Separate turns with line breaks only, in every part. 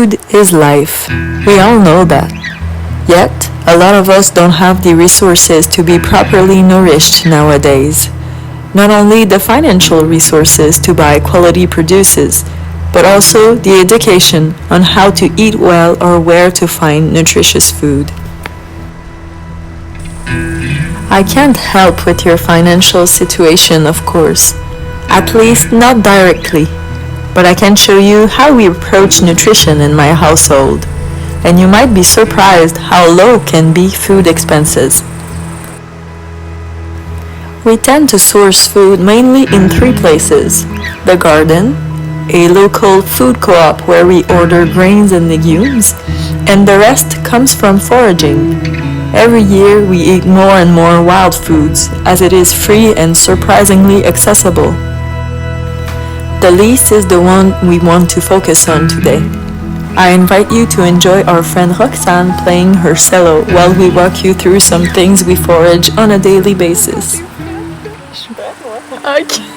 Food is life. We all know that. Yet, a lot of us don't have the resources to be properly nourished nowadays. Not only the financial resources to buy quality produces, but also the education on how to eat well or where to find nutritious food. I can't help with your financial situation, of course, at least not directly, but I can show you how we approach nutrition in my household, and you might be surprised how low can be food expenses. We tend to source food mainly in three places: the garden, a local food co-op where we order grains and legumes, and the rest comes from foraging. Every year we eat more and more wild foods as it is free and surprisingly accessible. The least is the one we want to focus on today. I invite you to enjoy our friend Roxane playing her cello while we walk you through some things we forage on a daily basis. Okay.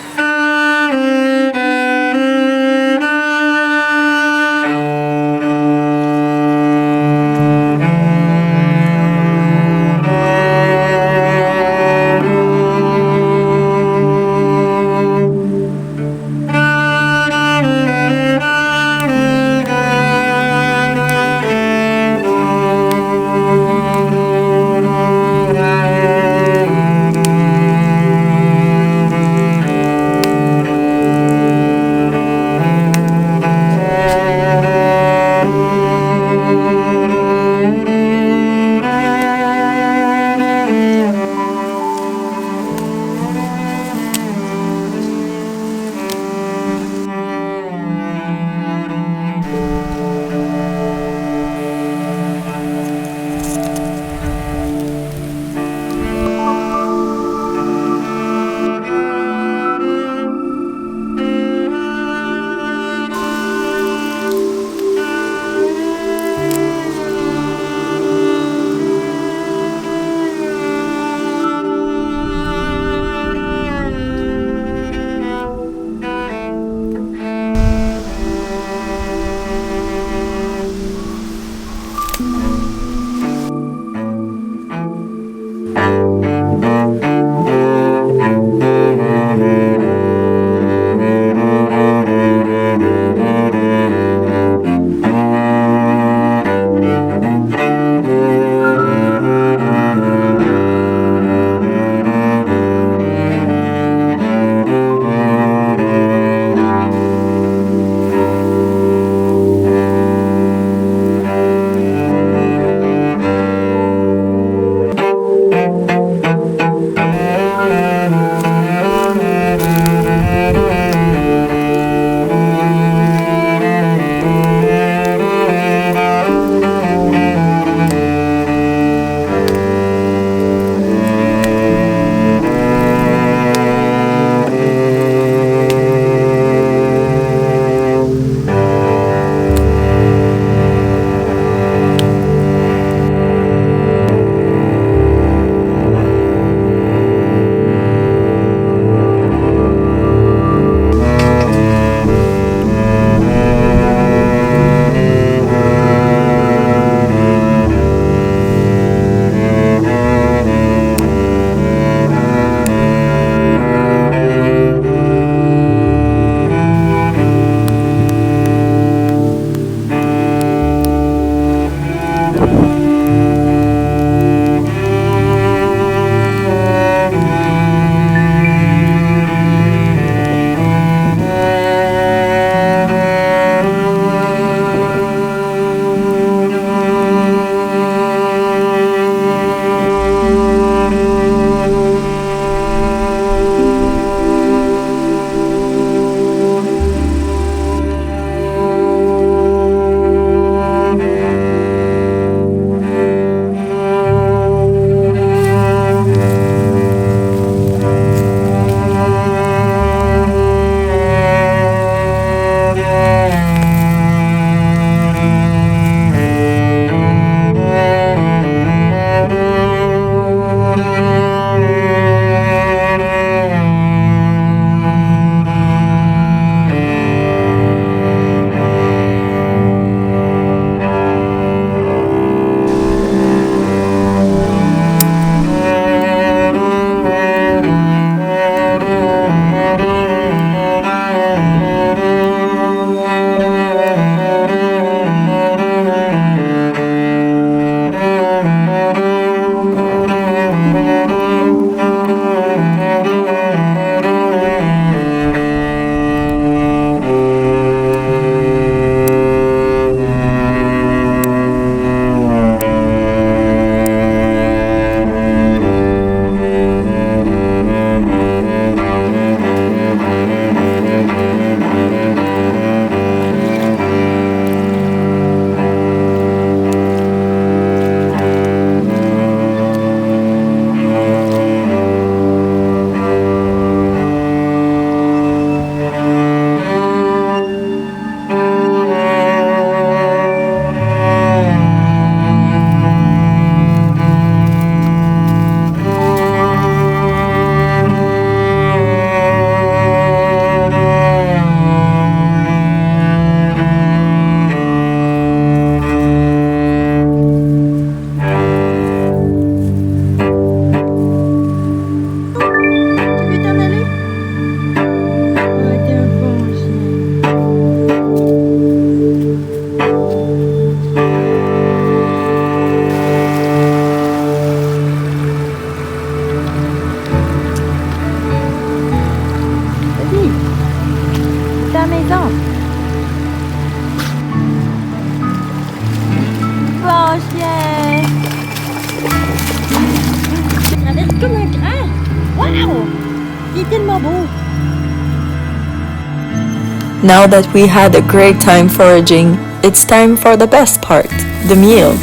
Now that we had a great time foraging, it's time for the best part, the meal.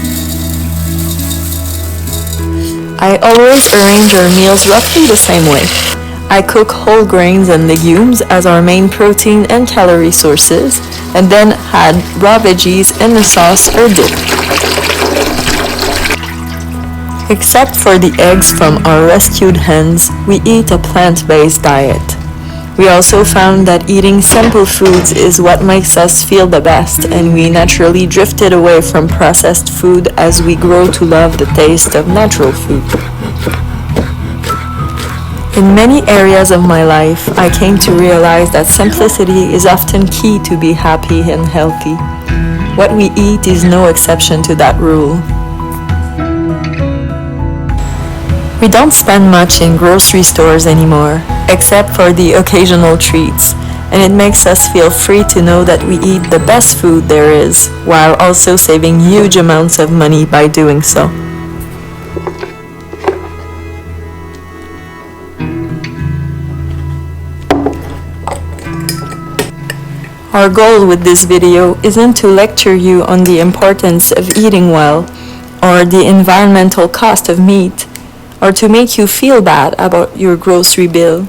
I always arrange our meals roughly the same way. I cook whole grains and legumes as our main protein and calorie sources, and then add raw veggies in the sauce or dip. Except for the eggs from our rescued hens, we eat a plant-based diet. We also found that eating simple foods is what makes us feel the best, and we naturally drifted away from processed food as we grow to love the taste of natural food. In many areas of my life, I came to realize that simplicity is often key to be happy and healthy. What we eat is no exception to that rule. We don't spend much in grocery stores anymore, except for the occasional treats, and it makes us feel free to know that we eat the best food there is, while also saving huge amounts of money by doing so. Our goal with this video isn't to lecture you on the importance of eating well, or the environmental cost of meat, or to make you feel bad about your grocery bill.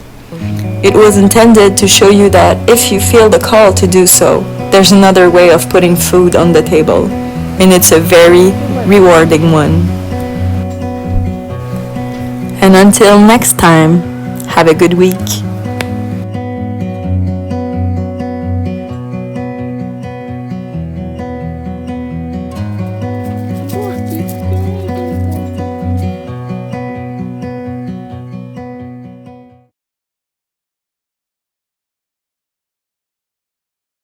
It was intended to show you that if you feel the call to do so, there's another way of putting food on the table, and it's a very rewarding one. And until next time, have a good week.